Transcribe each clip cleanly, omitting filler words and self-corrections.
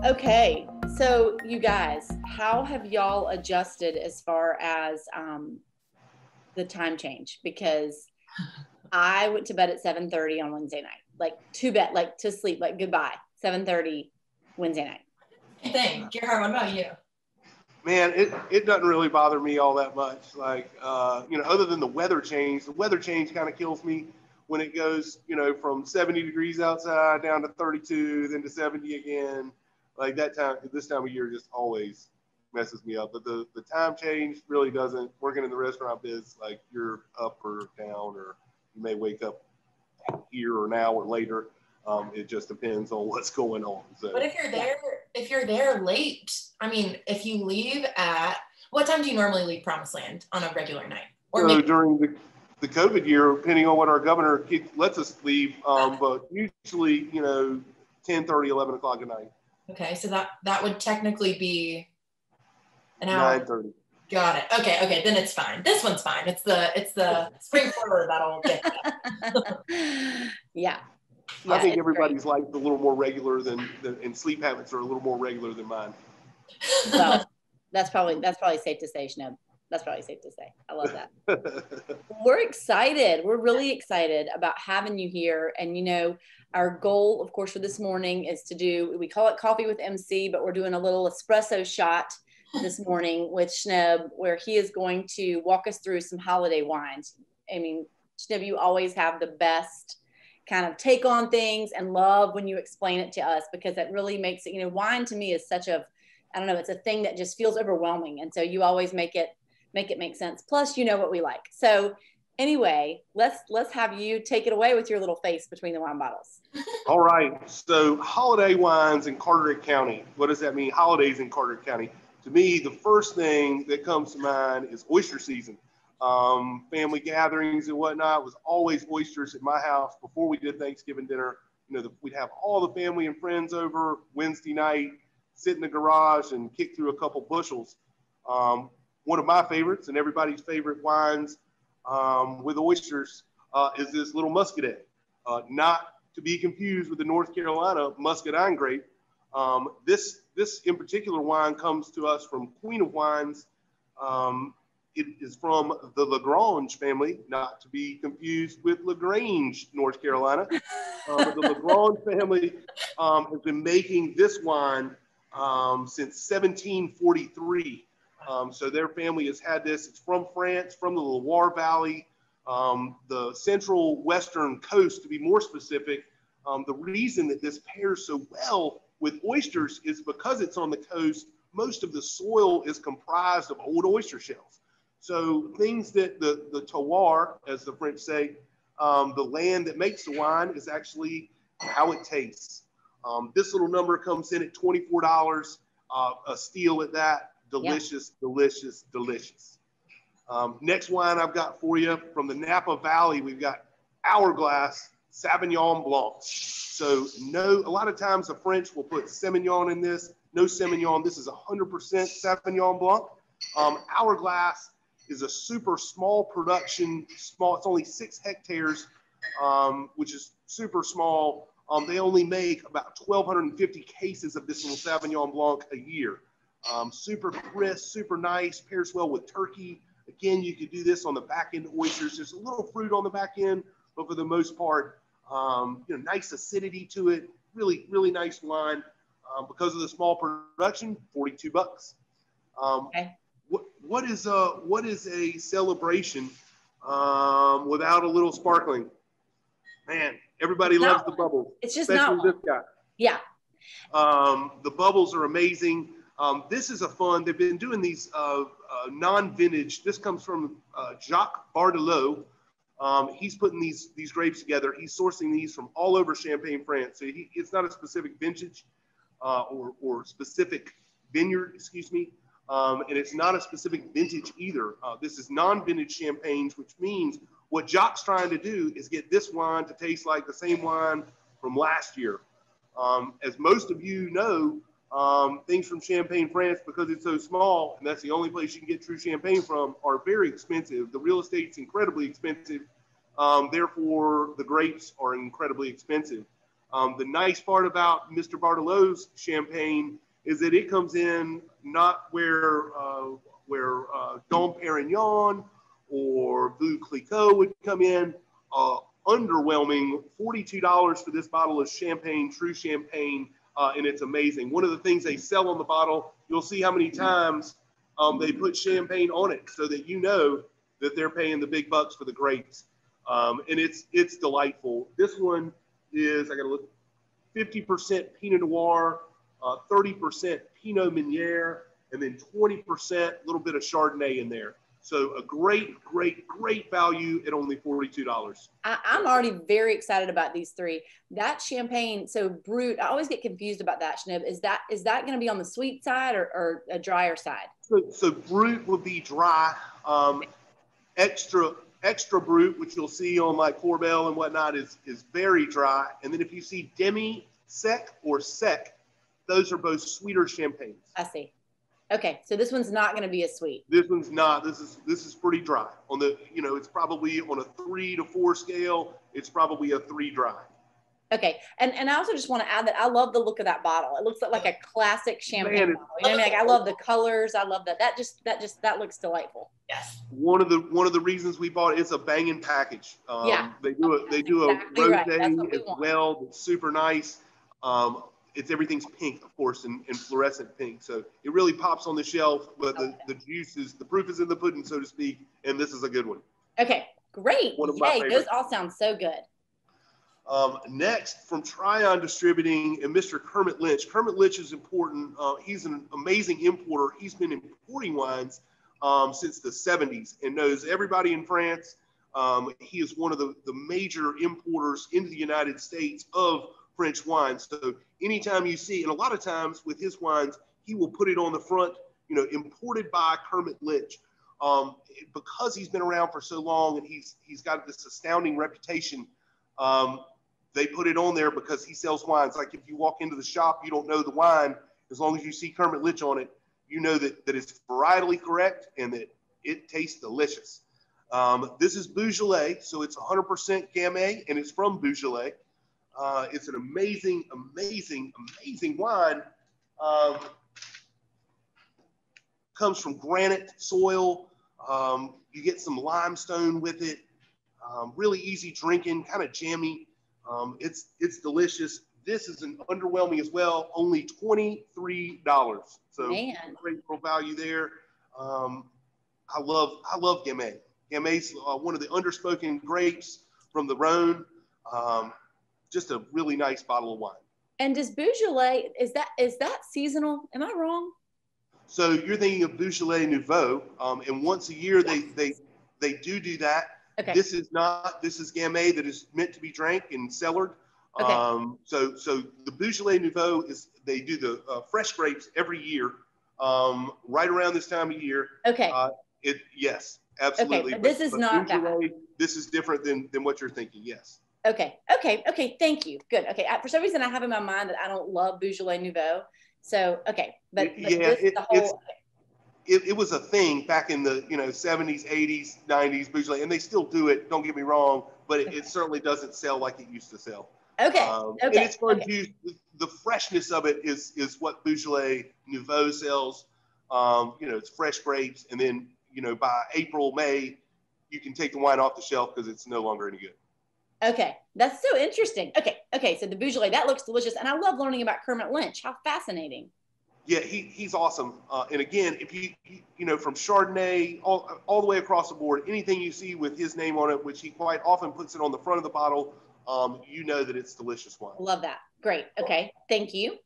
Okay, so you guys, how have y'all adjusted as far as the time change? Because I went to bed at 7:30 on Wednesday night, like to bed, like to sleep, like goodbye, 7:30 Wednesday night. Same thing. Gerhardt, what about you? Man, it doesn't really bother me all that much. Like, other than the weather change kind of kills me when it goes, from 70 degrees outside down to 32, then to 70 again. Like this time of year just always messes me up. But the time change really doesn't. Working in the restaurant biz, like you're up or down, or you may wake up here or now or later. It just depends on what's going on. So, but if you're there late, I mean, if you leave at, what time do you normally leave Promised Land on a regular night? Or so during the COVID year, depending on what our governor lets us leave, but usually, 10:30, 11 o'clock at night. Okay, so that would technically be an hour. 9:30. Got it. Okay, then it's fine. This one's fine. It's the spring forward that'll get that. Yeah. I think everybody's life's a little more regular and sleep habits are a little more regular than mine. Well, that's probably safe to say, Schnibben. That's probably safe to say. I love that. We're excited. We're really excited about having you here. And, our goal, of course, for this morning is we call it Coffee with MC, but we're doing a little espresso shot this morning with Schnibben, where he is going to walk us through some holiday wines. I mean, Schnibben, you always have the best kind of take on things and love when you explain it to us, because that really makes it, wine to me is such it's a thing that just feels overwhelming. And so you always make it make sense. Plus, what we like. So anyway, let's have you take it away with your little face between the wine bottles. All right. So holiday wines in Carteret County. What does that mean? Holidays in Carteret County. To me, the first thing that comes to mind is oyster season. Family gatherings and whatnot was always oysters at my house before we did Thanksgiving dinner. We'd have all the family and friends over Wednesday night, sit in the garage and kick through a couple bushels. One of my favorites and everybody's favorite wines with oysters is this little Muscadet, not to be confused with the North Carolina Muscadine grape. This in particular wine comes to us from Queen of Wines. It is from the LaGrange family, not to be confused with LaGrange, North Carolina. The LaGrange family has been making this wine since 1743. So their family has had this. It's from France, from the Loire Valley, the central western coast, to be more specific. The reason that this pairs so well with oysters is because it's on the coast. Most of the soil is comprised of old oyster shells. So things that the terroir, as the French say, the land that makes the wine, is actually how it tastes. This little number comes in at $24, a steal at that. Delicious, yep. Delicious, delicious. Next wine I've got for you from the Napa Valley, we've got Hourglass Sauvignon Blanc. So a lot of times the French will put Semillon in this. No Semillon. This is 100% Sauvignon Blanc. Hourglass is a super small production. It's only 6 hectares, which is super small. They only make about 1,250 cases of this little Sauvignon Blanc a year. Super crisp, super nice, pairs well with turkey. Again, you could do this on the back end of oysters. There's a little fruit on the back end, but for the most part, nice acidity to it. Really, really nice wine. Because of the small production, $42. Okay. What is a celebration without a little sparkling? Man, everybody loves the bubbles. It's just especially not this guy. Yeah. The bubbles are amazing. This is they've been doing these non-vintage. This comes from Jacques Bardelot. He's putting these grapes together. He's sourcing these from all over Champagne, France. So it's not a specific vintage or specific vineyard, excuse me. And it's not a specific vintage either. This is non-vintage champagnes, which means what Jacques trying to do is get this wine to taste like the same wine from last year. As most of you know, things from Champagne, France, because it's so small, and that's the only place you can get true champagne from, are very expensive. The real estate's incredibly expensive. Therefore, the grapes are incredibly expensive. The nice part about Mr. Bartolot's champagne is that it comes in not where Dom Perignon or Veuve Clicquot would come in. Underwhelming, $42 for this bottle of champagne, true champagne, and it's amazing. One of the things they sell on the bottle, you'll see how many times they put champagne on it so that you know that they're paying the big bucks for the grapes. And it's delightful. This one is, I got to look, 50% Pinot Noir, 30% Pinot Meunier, and then 20% little bit of Chardonnay in there. So a great, great, great value at only $42. I'm already very excited about these three. That champagne, so Brut, I always get confused about that, Schnib. Is that going to be on the sweet side or a drier side? So Brut would be dry. Extra Brut, which you'll see on like Corbel and whatnot, is very dry. And then if you see Demi Sec or Sec, those are both sweeter champagnes. I see. Okay, so this one's not going to be as sweet. This one's not. This is pretty dry. On the, it's probably on a 3 to 4 scale. It's probably a 3 dry. Okay, and I also just want to add that I love the look of that bottle. It looks like a classic champagne bottle. You know what I mean? Like, I love the colors. I love that. That looks delightful. Yes. One of the reasons we bought it's a banging package. Yeah. They do exactly a right. rosé as well. That's super nice. Everything's pink, of course, and fluorescent pink. So it really pops on the shelf, but the proof is in the pudding, so to speak, and this is a good one. Okay, great. Yay, those all sound so good. Next, from Tryon Distributing and Mr. Kermit Lynch. Kermit Lynch is important. He's an amazing importer. He's been importing wines since the 70s and knows everybody in France. He is one of the major importers into the United States of French wines. So anytime you see, and a lot of times with his wines, he will put it on the front, imported by Kermit Lynch. Because he's been around for so long and he's got this astounding reputation, they put it on there because he sells wines. Like if you walk into the shop, you don't know the wine. As long as you see Kermit Lynch on it, you know that it's varietally correct and that it tastes delicious. This is Beaujolais, so it's 100% Gamay, and it's from Beaujolais. It's an amazing, amazing, amazing wine. Comes from granite soil. You get some limestone with it. Really easy drinking, kind of jammy. It's delicious. This is an underwhelming as well, only $23. So great little value there. I love Gamay. Gamay's one of the underspoken grapes from the Rhone. Just a really nice bottle of wine. And does Beaujolais, is that seasonal? Am I wrong? So you're thinking of Beaujolais Nouveau, and once a year they do that. Okay. This is Gamay that is meant to be drank and cellared. Okay. So the Beaujolais Nouveau they do the fresh grapes every year, right around this time of year. Okay. Yes, absolutely. Okay, but this is not Beaujolais, that. This is different than what you're thinking. Yes. Okay. Thank you. Good. Okay. For some reason, I have in my mind that I don't love Beaujolais Nouveau. So, okay. But yeah, it was a thing back in the 70s, 80s, 90s, Beaujolais, and they still do it. Don't get me wrong, but it certainly doesn't sell like it used to sell. Okay. And it's fun to use. The freshness of it is what Beaujolais Nouveau sells. It's fresh grapes, and then by April, May, you can take the wine off the shelf because it's no longer any good. Okay, that's so interesting. Okay. So the Beaujolais, that looks delicious, and I love learning about Kermit Lynch. How fascinating. Yeah, he's awesome. And again, if you from Chardonnay all the way across the board, anything you see with his name on it, which he quite often puts it on the front of the bottle, you know that it's delicious wine. Love that. Great. Okay, thank you.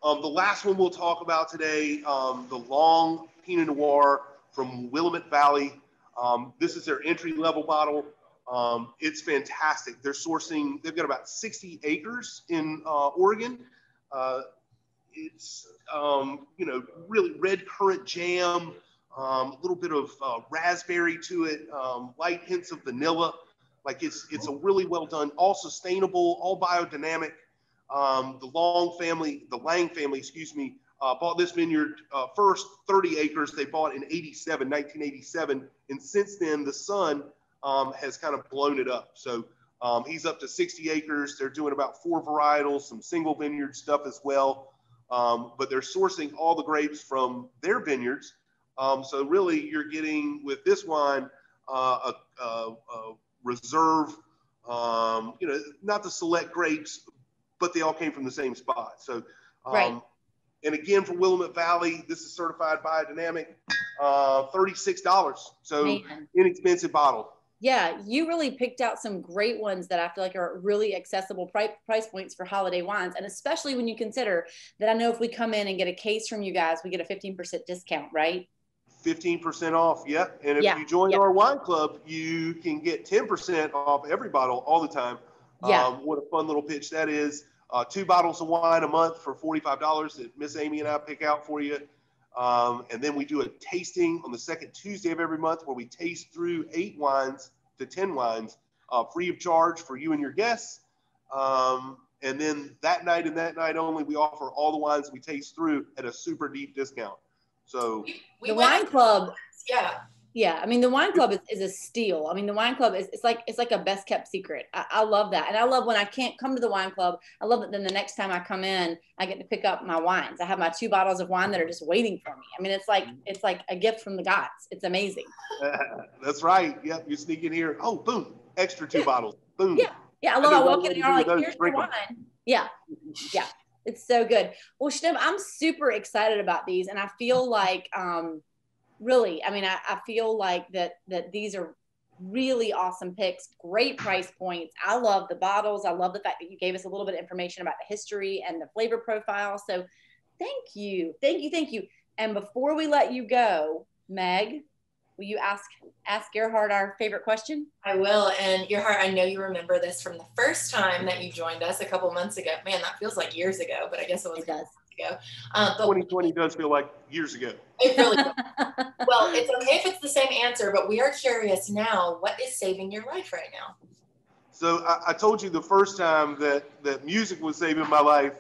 The last one we'll talk about today, the long Pinot Noir from Willamette Valley. This is their entry-level bottle. It's fantastic. They've got about 60 acres in Oregon. It's, really red currant jam, a little bit of raspberry to it, light hints of vanilla. Like it's a really well done, all sustainable, all biodynamic. The Lang family, bought this vineyard, first 30 acres they bought in 1987. And since then, the son has kind of blown it up. So He's up to 60 acres. They're doing about 4 varietals, some single vineyard stuff as well. But they're sourcing all the grapes from their vineyards. So really you're getting with this wine, a reserve, not the select grapes, but they all came from the same spot. So, Right. And again, for Willamette Valley, this is certified biodynamic, $36. So Man. inexpensive bottle. Yeah, you really picked out some great ones that I feel like are really accessible price points for holiday wines. And especially when you consider that I know if we come in and get a case from you guys, we get a 15% discount, right? 15% off, yeah. And if you join our wine club, you can get 10% off every bottle all the time. Yeah. What a fun little pitch that is. 2 bottles of wine a month for $45 that Miss Amy and I pick out for you. And then we do a tasting on the second Tuesday of every month where we taste through 8 wines to 10 wines free of charge for you and your guests. And then that night and that night only, we offer all the wines we taste through at a super deep discount. So the wine club, yeah. I mean, the wine club is a steal. I mean, the wine club it's like a best kept secret. I love that. And I love when I can't come to the wine club. I love that then the next time I come in, I get to pick up my wines. I have my 2 bottles of wine that are just waiting for me. I mean, it's like a gift from the gods. It's amazing. That's right. Yep. You sneak in here. Oh, boom. Extra 2 bottles. Boom. Yeah. Yeah. I love I walk in and I'm like, here's your wine. Yeah. Yeah. It's so good. Well, Schnibben, I'm super excited about these. And I feel like, really, I mean, I feel like that these are really awesome picks, great price points. I love the bottles. I love the fact that you gave us a little bit of information about the history and the flavor profile. So thank you. And before we let you go, Meg, will you ask Gerhardt our favorite question? I will. And Gerhardt, I know you remember this from the first time that you joined us a couple months ago. Man, that feels like years ago, but I guess it was does. Ago. But 2020 does feel like years ago. It really does. Well, it's okay if it's the same answer, but we are curious now, what is saving your life right now? So I told you the first time that music was saving my life,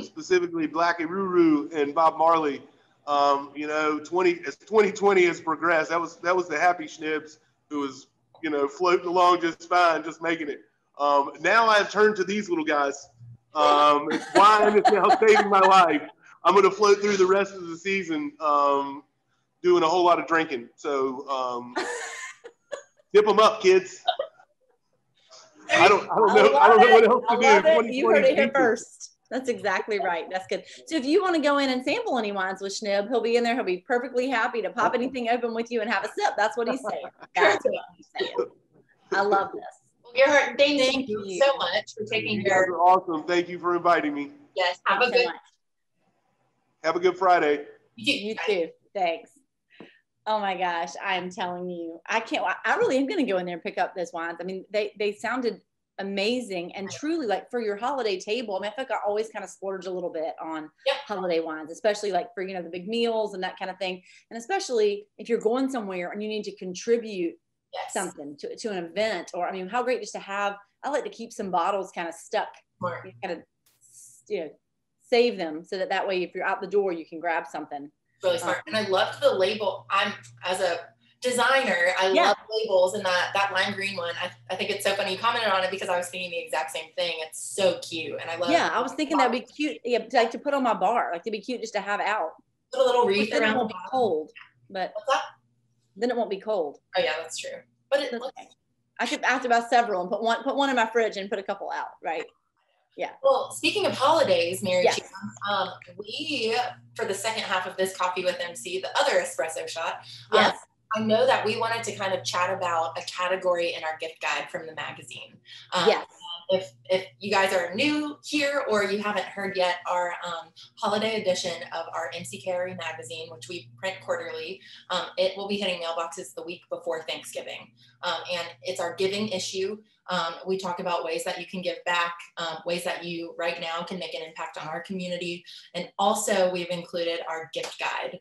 specifically Blackie Ruru and Bob Marley. As 2020 has progressed, that was the happy Schnibs who was, floating along just fine, just making it. Now I've turned to these little guys. Wine is now saving my life. I'm going to float through the rest of the season doing a whole lot of drinking. So dip them up, kids. I don't know what else to do. You heard it here first. That's exactly right. That's good. So if you want to go in and sample any wines with Schnib, he'll be in there. He'll be perfectly happy to pop anything open with you and have a sip. That's what he's saying. That's what he's saying. I love this. Gerhardt, thank you so much for taking You guys are awesome. Thank you for inviting me. Yes, have a good Friday. You too. Thanks. Oh my gosh, I am telling you, I really am going to go in there and pick up those wines. I mean, they sounded amazing and truly like for your holiday table. I mean, I feel like I always kind of splurge a little bit on holiday wines, especially like for, the big meals and that kind of thing. And especially if you're going somewhere and you need to contribute something to an event, or, I mean, how great just to have, I like to keep some bottles kind of stuck, kind of, save them so that way, if you're out the door, you can grab something. Really smart. And I loved the label. As a designer, I love labels, and that lime green one. I think it's so funny. You commented on it because I was thinking the exact same thing. It's so cute, and I love. Yeah, I was thinking that'd be cute. Yeah, like to put on my bar. Like it'd be cute just to have out. Put a little wreath around. It won't be cold, but then it won't be cold. Oh yeah, that's true. But it looks. I have to buy several and put one in my fridge and put a couple out. Right. Yeah. Well, speaking of holidays, Mary Cheatham, we, for the second half of this Coffee with MC, the other espresso shot, I know that we wanted to kind of chat about a category in our gift guide from the magazine. If you guys are new here or you haven't heard yet, our holiday edition of our MCKRE magazine, which we print quarterly, it will be hitting mailboxes the week before Thanksgiving. And it's our giving issue. We talk about ways that you can give back, ways that you right now can make an impact on our community. And also we've included our gift guide.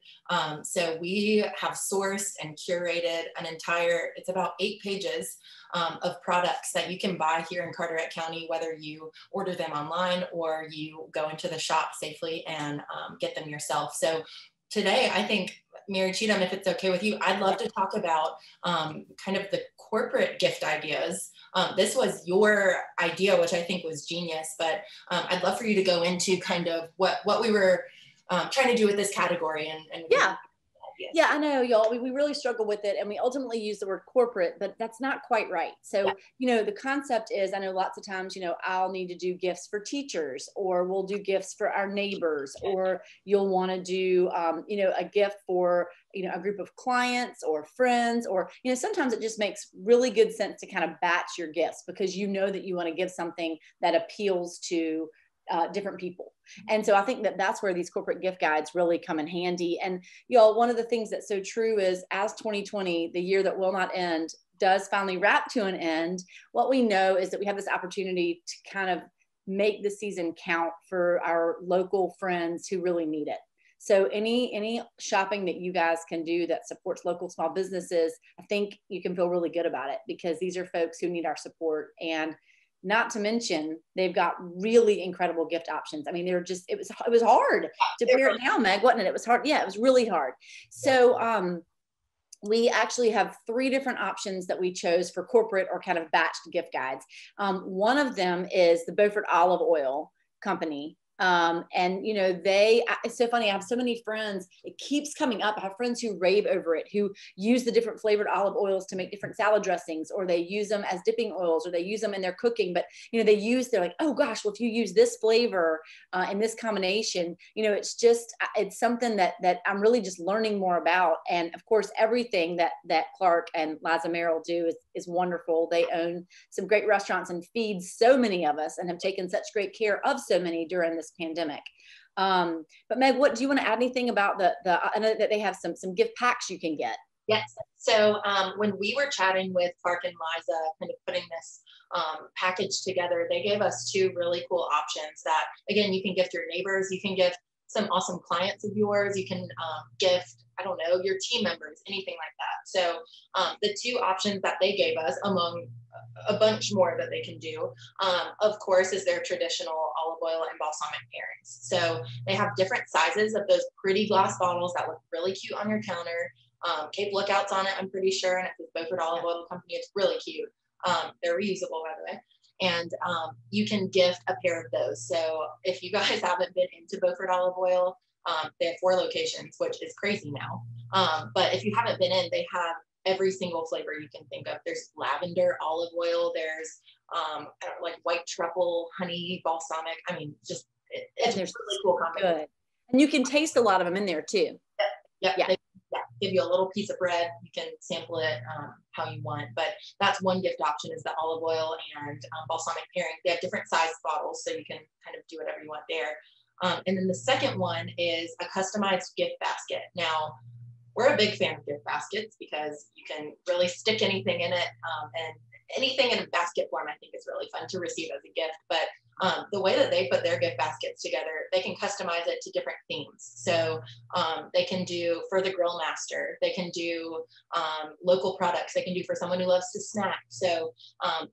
So we have sourced and curated it's about 8 pages of products that you can buy here in Carteret County, whether you order them online or you go into the shop safely and get them yourself. So today, I think, Mary Cheatham, if it's okay with you, I'd love to talk about kind of the corporate gift ideas this was your idea, which I think was genius, but I'd love for you to go into kind of what we were trying to do with this category. And yeah. Yeah, I know, y'all. We really struggle with it, and we ultimately use the word corporate, but that's not quite right. So, the concept is, I know lots of times, I'll need to do gifts for teachers, or we'll do gifts for our neighbors, or you'll want to do, a gift for, a group of clients or friends, or, sometimes it just makes really good sense to kind of batch your gifts because you know that you want to give something that appeals to different people. And so I think that that's where these corporate gift guides really come in handy. And y'all, one of the things that's so true is as 2020, the year that will not end, does finally wrap to an end, what we know is that we have this opportunity to kind of make the season count for our local friends who really need it. So any shopping that you guys can do that supports local small businesses, I think you can feel really good about it because these are folks who need our support. And not to mention, they've got really incredible gift options. I mean, it was hard to pare it down, Meg, wasn't it? It was hard. Yeah, it was really hard. So we actually have 3 different options that we chose for corporate or kind of batched gift guides. One of them is the Beaufort Olive Oil Company. And it's so funny. I have so many friends, it keeps coming up. I have friends who rave over it, who use the different flavored olive oils to make different salad dressings, or they use them as dipping oils, or they use them in their cooking. But, they're like, oh gosh, well, if you use this flavor in this combination, it's something that I'm really just learning more about. And of course, everything that Clark and Liza Merrill do is wonderful. They own some great restaurants and feed so many of us and have taken such great care of so many during this pandemic. But Meg, what do you want to add anything about I know that they have some gift packs you can get. Yes. So when we were chatting with Clark and Liza, kind of putting this package together, they gave us 2 really cool options that, again, you can gift your neighbors, you can gift some awesome clients of yours, you can gift, I don't know, your team members, anything like that. So the 2 options that they gave us, among a bunch more that they can do, of course, is their traditional olive oil and balsamic pairings. So they have different sizes of those pretty glass bottles that look really cute on your counter. Cape Lookouts on it, I'm pretty sure, and it's the Beaufort Olive Oil Company. It's really cute. They're reusable, by the way. And you can gift a pair of those. So if you guys haven't been into Beaufort Olive Oil, they have 4 locations, which is crazy now. But if you haven't been in, they have every single flavor you can think of. There's lavender olive oil. There's like white truffle, honey, balsamic. I mean, just it's really cool combination. Good. And you can taste a lot of them in there too. Yeah. Give you a little piece of bread. You can sample it how you want. But that's one gift option, is the olive oil and balsamic pairing. They have different size bottles, so you can kind of do whatever you want there. And then the second one is a customized gift basket. Now, we're a big fan of gift baskets because you can really stick anything in it, and anything in a basket form, I think, is really fun to receive as a gift. But the way that they put their gift baskets together, they can customize it to different themes. So they can do for the grill master, they can do local products, they can do for someone who loves to snack. So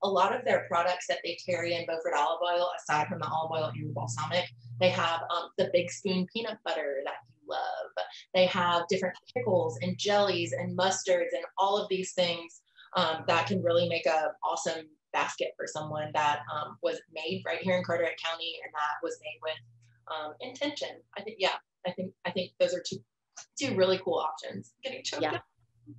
a lot of their products that they carry in Beaufort Olive Oil, aside from the olive oil and the balsamic, they have the Big Spoon peanut butter that you love. They have different pickles and jellies and mustards and all of these things that can really make an awesome basket for someone that was made right here in Carteret County, and that was made with intention. I think those are two really cool options. Getting choked up.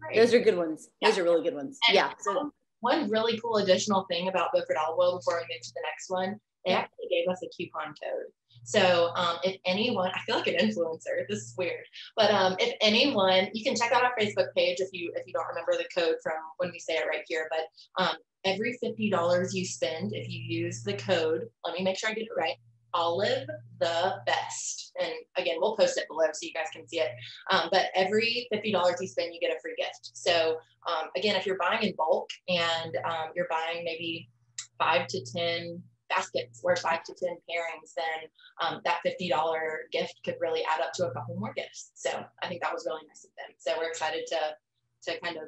Great. Those are good ones. Those are really good ones. And so one really cool additional thing about Beaufort Olive Oil before we move to the next one, they actually gave us a coupon code. So if anyone, I feel like an influencer, this is weird, but if anyone, you can check out our Facebook page if you don't remember the code from when we say it right here, but every $50 you spend, if you use the code, let me make sure I get it right, Olive the Best. And again, we'll post it below so you guys can see it. But every $50 you spend, you get a free gift. So again, if you're buying in bulk and you're buying maybe 5 to 10 baskets or 5 to 10 pairings, then that $50 gift could really add up to a couple more gifts. So I think that was really nice of them. So we're excited to kind of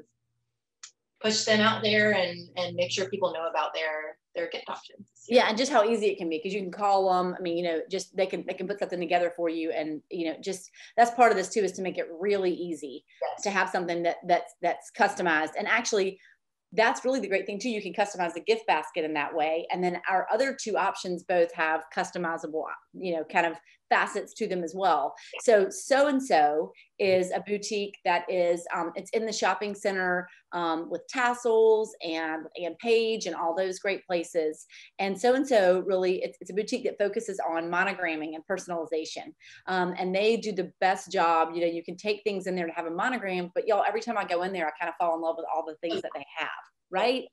push them out there and make sure people know about their gift options. Yeah, and just how easy it can be, because you can call them. I mean, just they can put something together for you, and just that's part of this too, is to make it really easy to have something that's customized. And actually, that's really the great thing too. You can customize the gift basket in that way. And then our other two options both have customizable, kind of facets to them as well. So is a boutique that is, it's in the shopping center with tassels and Page and all those great places. And so really, it's a boutique that focuses on monogramming and personalization. And they do the best job. You can take things in there to have a monogram, but y'all, every time I go in there, I kind of fall in love with all the things that they have, right?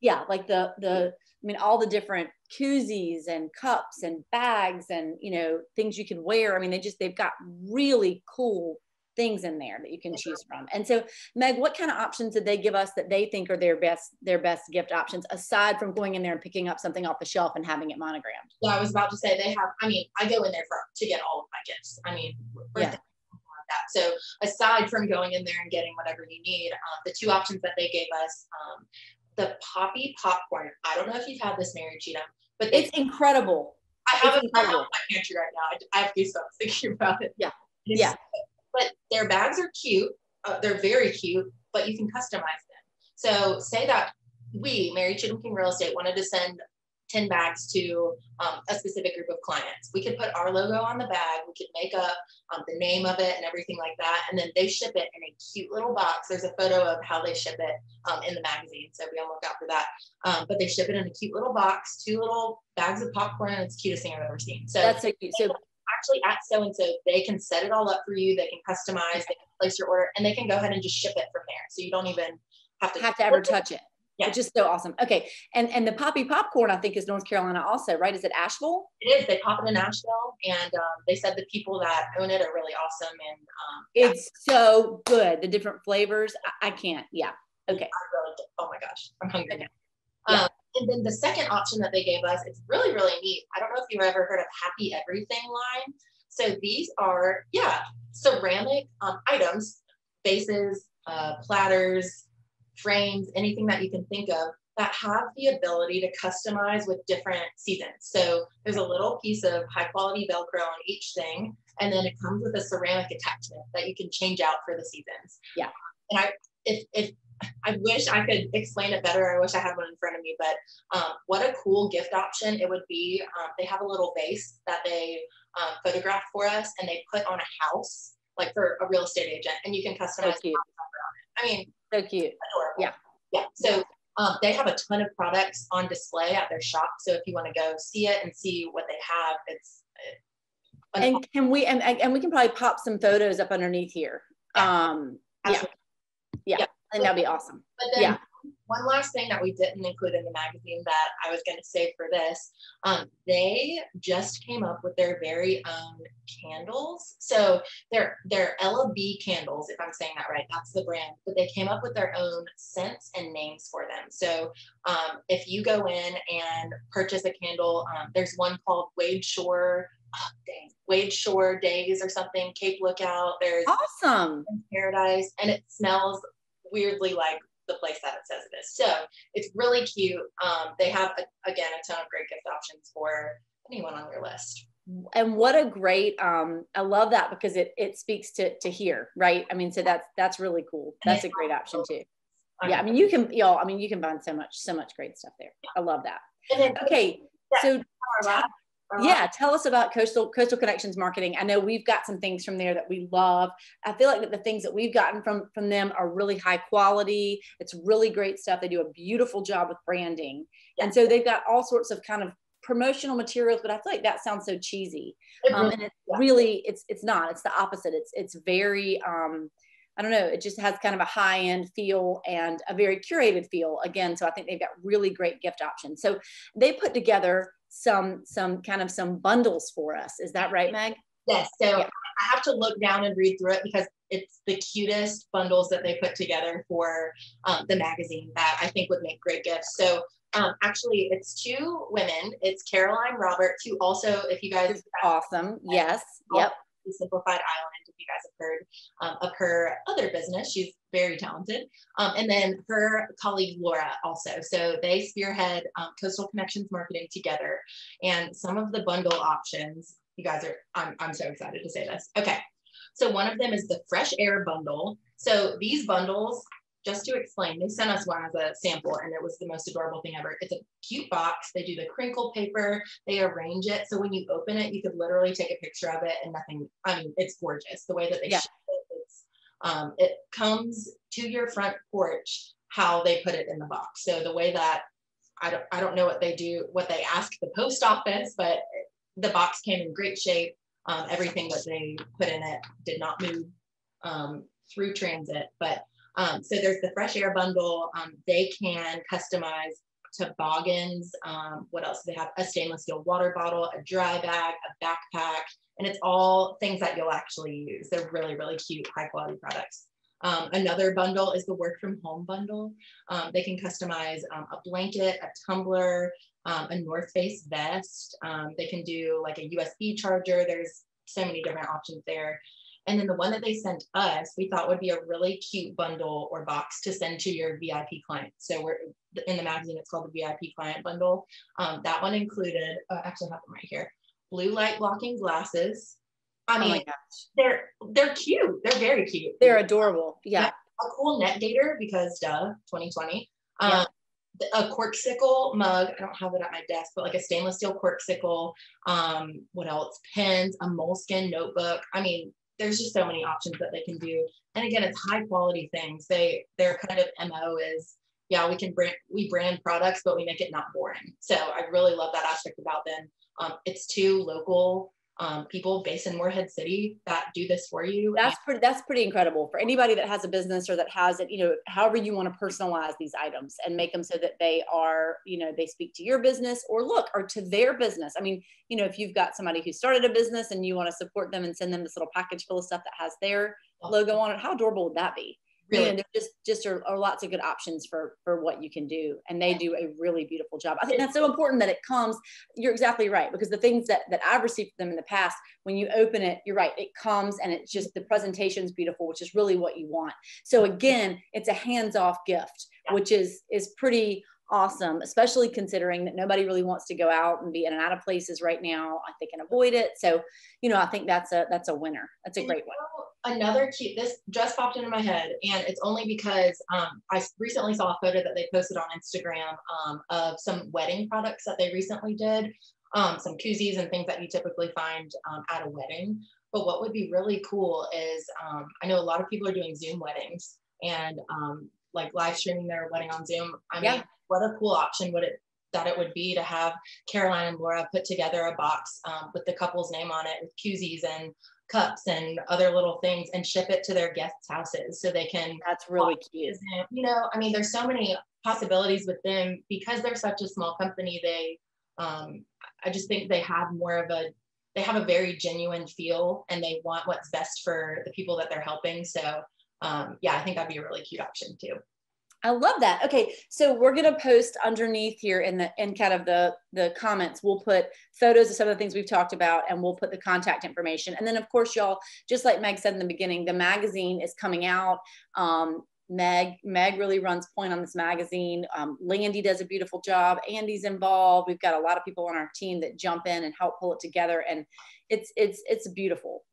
Yeah, like all the different koozies and cups and bags and, things you can wear. I mean, they've got really cool things in there that you can choose from. And so, Meg, what kind of options did they give us that they think are their best gift options, aside from going in there and picking up something off the shelf and having it monogrammed? Yeah, I was about to say, they have, I go in there to get all of my gifts. Birthday, that. So aside from going in there and getting whatever you need, the two options that they gave us, the poppy popcorn. I don't know if you've had this, Mary Cheatham, but it's incredible. I have it in my pantry right now. I have goosebumps thinking about it. Yeah. But their bags are cute. They're very cute, but you can customize them. So say that we, Mary Cheatham King Real Estate, wanted to send 10 bags to a specific group of clients. We could put our logo on the bag. We could make up the name of it and everything like that. And then they ship it in a cute little box. There's a photo of how they ship it in the magazine. So be on the lookout for that. But they ship it in a cute little box, 2 little bags of popcorn. And it's the cutest thing I've ever seen. So that's so cute. So actually at so-and-so, they can set it all up for you. They can customize, they can place your order, and they can go ahead and just ship it from there. So you don't even have to ever touch it. Yeah. Which is so awesome. Okay. And the poppy popcorn, I think, is North Carolina also, right? Is it Asheville? It is. They pop it in Asheville, and they said the people that own it are really awesome. And it's so good. The different flavors. I can't. Yeah. Okay. Oh my gosh. I'm hungry now. And then the second option that they gave us, it's really, really neat. I don't know if you've ever heard of Happy Everything line. So these are, ceramic items, vases, platters, frames, anything that you can think of that have the ability to customize with different seasons. So there's a little piece of high quality Velcro on each thing. And then it comes with a ceramic attachment that you can change out for the seasons. Yeah. And I wish I could explain it better. I wish I had one in front of me, but what a cool gift option it would be. They have a little vase that they photographed for us, and they put on a house, like for a real estate agent, and you can customize the house on it. So cute. Adorable. Yeah. So they have a ton of products on display at their shop. So if you want to go see it and see what they have, and can we we can probably pop some photos up underneath here. Yeah. I think that'd be awesome. But then one last thing that we didn't include in the magazine that I was going to save for this, they just came up with their very own candles. So they're Ella B candles, if I'm saying that right. That's the brand. But they came up with their own scents and names for them. So if you go in and purchase a candle, there's one called Wade Shore Days or something, Cape Lookout. There's awesome Paradise, and it smells weirdly like the place that it says it is. So it's really cute. They have again a ton of great gift options for anyone on your list. And what a great I love that, because it speaks to here, right? I mean, so that's really cool. That's a great option too. Yeah, I mean, you can find so much great stuff there. I love that. Okay, so tell us about Coastal Connections Marketing. I know we've got some things from there that we love. I feel like that the things that we've gotten from them are really high quality. It's really great stuff. They do a beautiful job with branding. And so they've got all sorts of kind of promotional materials, but I feel like that sounds so cheesy. And it's really, it's not, it's the opposite. It's very, I don't know, it just has kind of a high-end feel and a very curated feel again. So I think they've got really great gift options. So they put together some bundles for us. Is that right, Meg? Yes. So I have to look down and read through it because it's the cutest bundles that they put together for the magazine that I think would make great gifts. So actually it's 2 women. It's Caroline Roberts, who also, if you guys, awesome. Yes. Yep. The Simplified Island, if you guys have heard of her other business. She's very talented. And then her colleague Laura also. So they spearhead Coastal Connections Marketing together. And some of the bundle options, you guys are, I'm so excited to say this. Okay. So one of them is the Fresh Air Bundle. So these bundles just to explain, they sent us one as a sample and it was the most adorable thing ever. It's a cute box. They do the crinkle paper, they arrange it. So when you open it, you could literally take a picture of it and nothing, I mean, it's gorgeous. The way that they ship it, it comes to your front porch, how they put it in the box. So the way that, I don't know what they do, what they ask the post office, but the box came in great shape. Everything that they put in it did not move through transit, but so there's the fresh air bundle. They can customize toboggans. What else do they have? A stainless steel water bottle, a dry bag, a backpack, and it's all things that you'll actually use. They're really, really cute, high quality products. Another bundle is the work from home bundle. They can customize a blanket, a tumbler, a North Face vest. They can do like a USB charger. There's so many different options there. And then the one that they sent us, we thought would be a really cute bundle or box to send to your VIP clients. So we're in the magazine, it's called the VIP client bundle. That one included, actually I have them right here, blue light blocking glasses. I mean, oh my gosh. They're cute. They're very cute. They're adorable. Yeah. A cool net gator because 2020. A corksicle mug. I don't have it at my desk, but like a stainless steel corksicle. What else? Pens, a moleskin notebook. I mean, there's just so many options that they can do. And again, it's high quality things. Their kind of MO is, yeah, we brand products, but we make it not boring. So I really love that aspect about them. It's two local people based in Morehead City that do this for you. That's pretty incredible for anybody that has a business or that has it, however you want to personalize these items and make them so that they are, they speak to your business or to their business. I mean, if you've got somebody who started a business and you want to support them and send them this little package full of stuff that has their logo on it, how adorable would that be? Really? There just are lots of good options for what you can do, and they do a really beautiful job. I think that's so important that it comes. You're exactly right, because the things that I've received from them in the past, when you open it, you're right, it comes and it's just the presentation's beautiful, which is really what you want. So again, it's a hands-off gift, which is pretty awesome, especially considering that nobody really wants to go out and be in and out of places right now. They can avoid it. So, I think that's a winner. That's a great one. Another cute, this just popped into my head, and it's only because I recently saw a photo that they posted on Instagram of some wedding products that they recently did, some koozies and things that you typically find at a wedding. But what would be really cool is, I know a lot of people are doing Zoom weddings and like live streaming their wedding on Zoom. I mean, what a cool option it would be to have Caroline and Laura put together a box with the couple's name on it with koozies and cups and other little things and ship it to their guests' houses so they can. That's really cute. I mean, there's so many possibilities with them because they're such a small company. They, I just think they have a very genuine feel, and they want what's best for the people that they're helping. So I think that'd be a really cute option too. I love that. Okay, so we're gonna post underneath here in kind of the comments. We'll put photos of some of the things we've talked about, and we'll put the contact information. And then of course, y'all, just like Meg said in the beginning, the magazine is coming out. Meg really runs point on this magazine. Landy does a beautiful job. Andy's involved. We've got a lot of people on our team that jump in and help pull it together, and it's beautiful.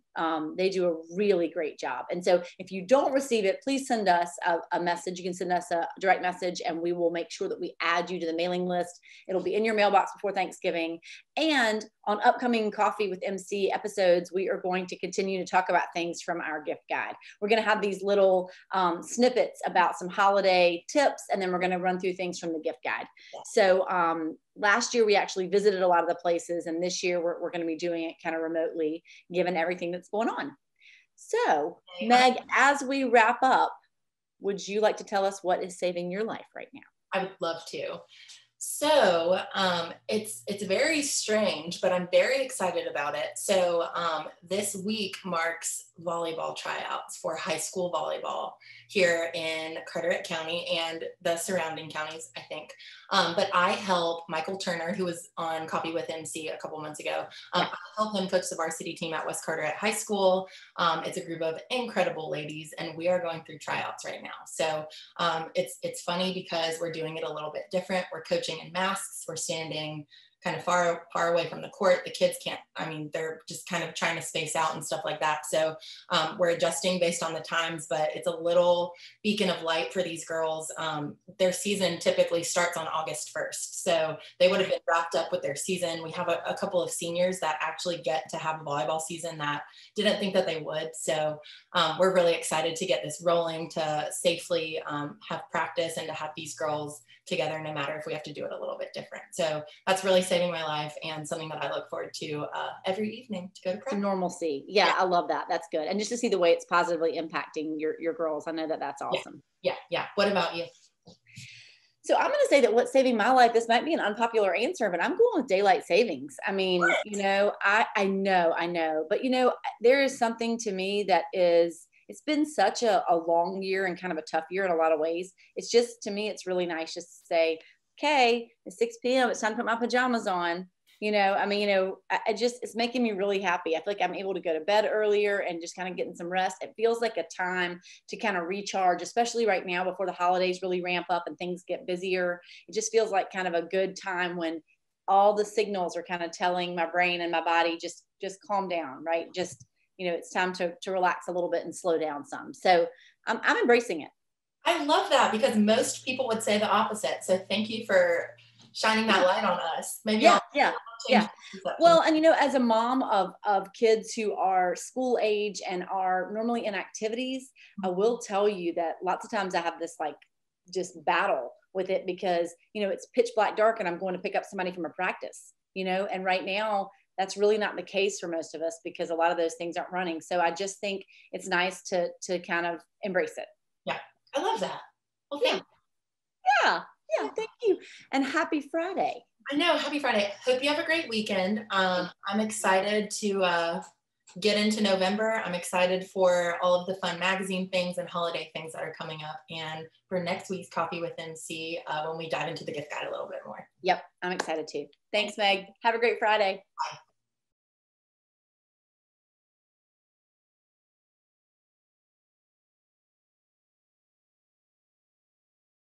They do a really great job. And so if you don't receive it, please send us a message. You can send us a direct message, and we will make sure that we add you to the mailing list. It'll be in your mailbox before Thanksgiving. And on upcoming Coffee with MC episodes, we are going to continue to talk about things from our gift guide. We're going to have these little snippets about some holiday tips, and then we're going to run through things from the gift guide. So last year we actually visited a lot of the places, and this year we're going to be doing it kind of remotely, given everything that's going on. So Meg, as we wrap up, would you like to tell us what is saving your life right now? I would love to. So it's very strange, but I'm very excited about it. So this week marks volleyball tryouts for high school volleyball here in Carteret County and the surrounding counties, I think. But I help Michael Turner, who was on Coffee with MC a couple months ago. I help him coach the varsity team at West Carteret High School. It's a group of incredible ladies, and we are going through tryouts right now. So it's funny because we're doing it a little bit different. We're coaching in masks. We're standing kind of far away from the court. The kids can't, I mean, they're just kind of trying to space out and stuff like that. So we're adjusting based on the times, but it's a little beacon of light for these girls. Their season typically starts on August 1st. So they would have been wrapped up with their season. We have a couple of seniors that actually get to have a volleyball season that didn't think that they would. So we're really excited to get this rolling, to safely have practice and to have these girls together, no matter if we have to do it a little bit different. So that's really saving my life and something that I look forward to every evening to go to practice. Normalcy. Yeah, I love that. That's good. And just to see the way it's positively impacting your girls. I know that that's awesome. Yeah. What about you? So I'm going to say that what's saving my life, this might be an unpopular answer, but I'm going with daylight savings. I mean, you know, I know, but you know, there is something to me that is, it's been such a long year and kind of a tough year in a lot of ways. It's just, to me, it's really nice just to say, okay, it's 6 p.m. It's time to put my pajamas on. You know, I mean, you know, it's making me really happy. I feel like I'm able to go to bed earlier and just kind of getting some rest. It feels like a time to kind of recharge, especially right now before the holidays really ramp up and things get busier. It just feels like kind of a good time when all the signals are kind of telling my brain and my body, just calm down, right? Just, you know, it's time to relax a little bit and slow down some. So I'm embracing it. I love that, because most people would say the opposite. So thank you for shining that light on us. Maybe yeah. Well, and you know, as a mom of kids who are school age and are normally in activities, I will tell you that lots of times I have this like just battle with it, because, you know, it's pitch black dark and I'm going to pick up somebody from a practice, you know, and right now that's really not the case for most of us, because a lot of those things aren't running. So I just think it's nice to kind of embrace it. Yeah, I love that. Well, thanks. Yeah, thank you. And happy Friday. I know, happy Friday. Hope you have a great weekend. I'm excited to get into November. I'm excited for all of the fun magazine things and holiday things that are coming up, and for next week's Coffee with MC when we dive into the gift guide a little bit more. Yep, I'm excited too. Thanks, Meg. Have a great Friday. Bye.